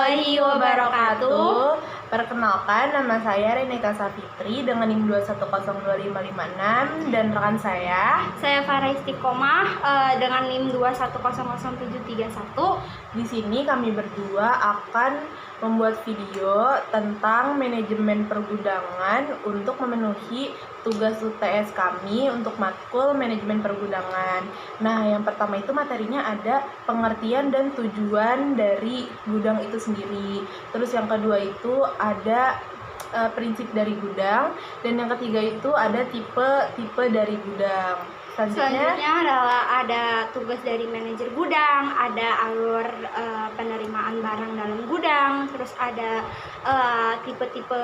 warahmatullahi wabarakatuh. Perkenalkan, nama saya Reneka Safitri dengan NIM 2102556 dan rekan saya Farah Istiqomah dengan NIM 2100731. Di sini kami berdua akan membuat video tentang manajemen pergudangan untuk memenuhi tugas UTS kami untuk matkul manajemen pergudangan. Nah, yang pertama itu materinya ada pengertian dan tujuan dari gudang itu sendiri. Terus yang kedua itu ada prinsip dari gudang, dan yang ketiga itu ada tipe dari gudang. Selanjutnya adalah ada tugas dari manajer gudang, ada alur penerimaan barang dalam gudang, terus ada tipe-tipe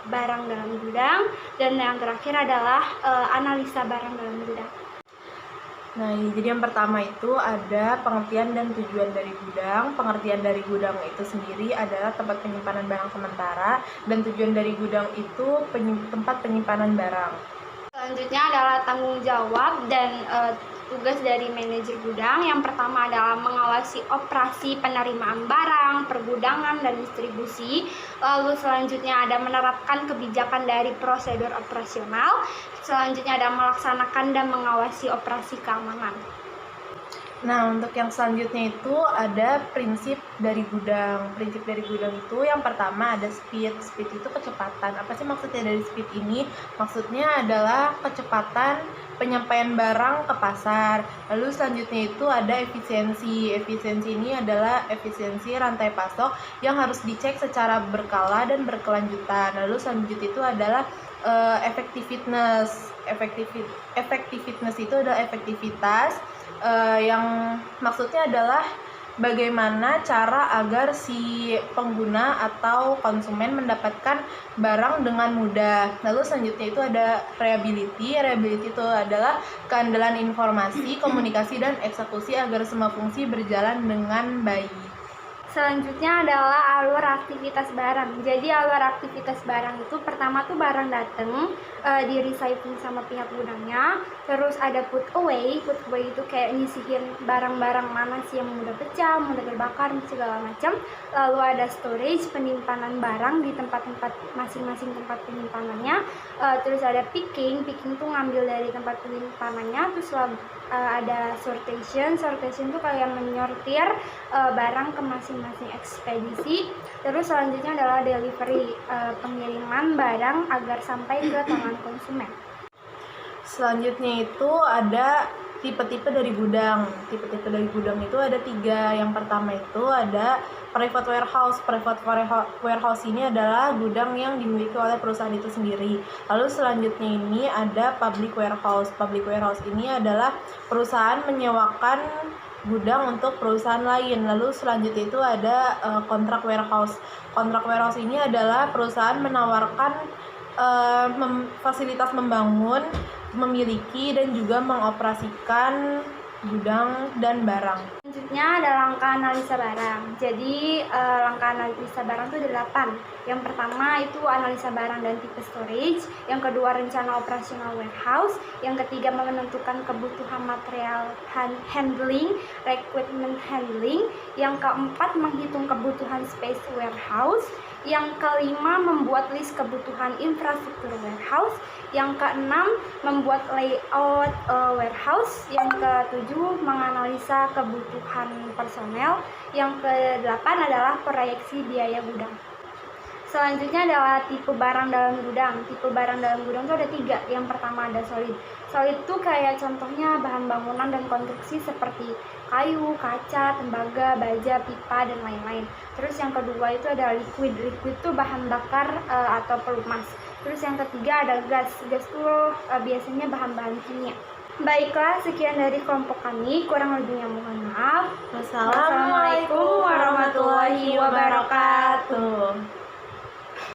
barang dalam gudang, dan yang terakhir adalah analisa barang dalam gudang. Nah, jadi yang pertama itu ada pengertian dan tujuan dari gudang. Pengertian dari gudang itu sendiri adalah tempat penyimpanan barang sementara, dan tujuan dari gudang itu tempat penyimpanan barang. Selanjutnya adalah tanggung jawab dan tugas dari manajer gudang. Yang pertama adalah mengawasi operasi penerimaan barang, pergudangan, dan distribusi. Lalu selanjutnya ada menerapkan kebijakan dari prosedur operasional. Selanjutnya ada melaksanakan dan mengawasi operasi keamanan. Nah, untuk yang selanjutnya itu ada prinsip dari gudang. Prinsip dari gudang itu yang pertama ada speed. Speed itu kecepatan. Apa sih maksudnya dari speed ini? Maksudnya adalah kecepatan penyampaian barang ke pasar. Lalu selanjutnya itu ada efisiensi. Efisiensi ini adalah efisiensi rantai pasok yang harus dicek secara berkala dan berkelanjutan. Lalu selanjutnya itu adalah effectiveness. Effectiveness itu adalah efektivitas yang maksudnya adalah bagaimana cara agar si pengguna atau konsumen mendapatkan barang dengan mudah. Lalu selanjutnya itu ada reliability. Reliability itu adalah keandalan informasi, komunikasi, dan eksekusi agar semua fungsi berjalan dengan baik. Selanjutnya adalah alur aktivitas barang. Jadi alur aktivitas barang itu pertama tuh barang datang, di recycling sama pihak gudangnya. Terus ada put away. Put away itu kayak nyisihin barang-barang mana sih yang mudah pecah, mudah terbakar, segala macam. Lalu ada storage, penyimpanan barang di tempat-tempat masing-masing tempat penyimpanannya. Terus ada picking. Picking tuh ngambil dari tempat penyimpanannya. Terus ada sortation. Sortation tuh kayak menyortir barang ke masing-masing ekspedisi. Terus selanjutnya adalah delivery, pengiriman barang agar sampai ke tangan konsumen. Selanjutnya itu ada tipe-tipe dari gudang. Tipe-tipe dari gudang itu ada 3. Yang pertama itu ada private warehouse. Private warehouse ini adalah gudang yang dimiliki oleh perusahaan itu sendiri. Lalu selanjutnya ini ada public warehouse. Public warehouse ini adalah perusahaan menyewakan gudang untuk perusahaan lain. Lalu selanjutnya itu ada kontrak warehouse. Kontrak warehouse ini adalah perusahaan menawarkan fasilitas membangun, memiliki, dan juga mengoperasikan gudang dan barang. Selanjutnya ada langkah analisa barang. Jadi langkah analisa barang itu ada 8. Yang pertama itu analisa barang dan tipe storage. Yang kedua rencana operasional warehouse. Yang ketiga menentukan kebutuhan material handling, equipment handling. Yang keempat menghitung kebutuhan space warehouse. Yang kelima membuat list kebutuhan infrastruktur warehouse. Yang keenam membuat layout warehouse. Yang ketujuh menganalisa kebutuhan personel. Yang kedelapan adalah proyeksi biaya gudang. Selanjutnya adalah tipe barang dalam gudang. Tipe barang dalam gudang itu ada 3. Yang pertama ada solid. Solid itu kayak contohnya bahan bangunan dan konstruksi seperti kayu, kaca, tembaga, baja, pipa, dan lain-lain. Terus yang kedua itu ada liquid. Liquid itu bahan bakar atau pelumas. Terus yang ketiga ada gas. Gas itu biasanya bahan-bahan kimia. Baiklah, sekian dari kelompok kami. Kurang lebihnya mohon maaf. Wassalamualaikum warahmatullahi wabarakatuh.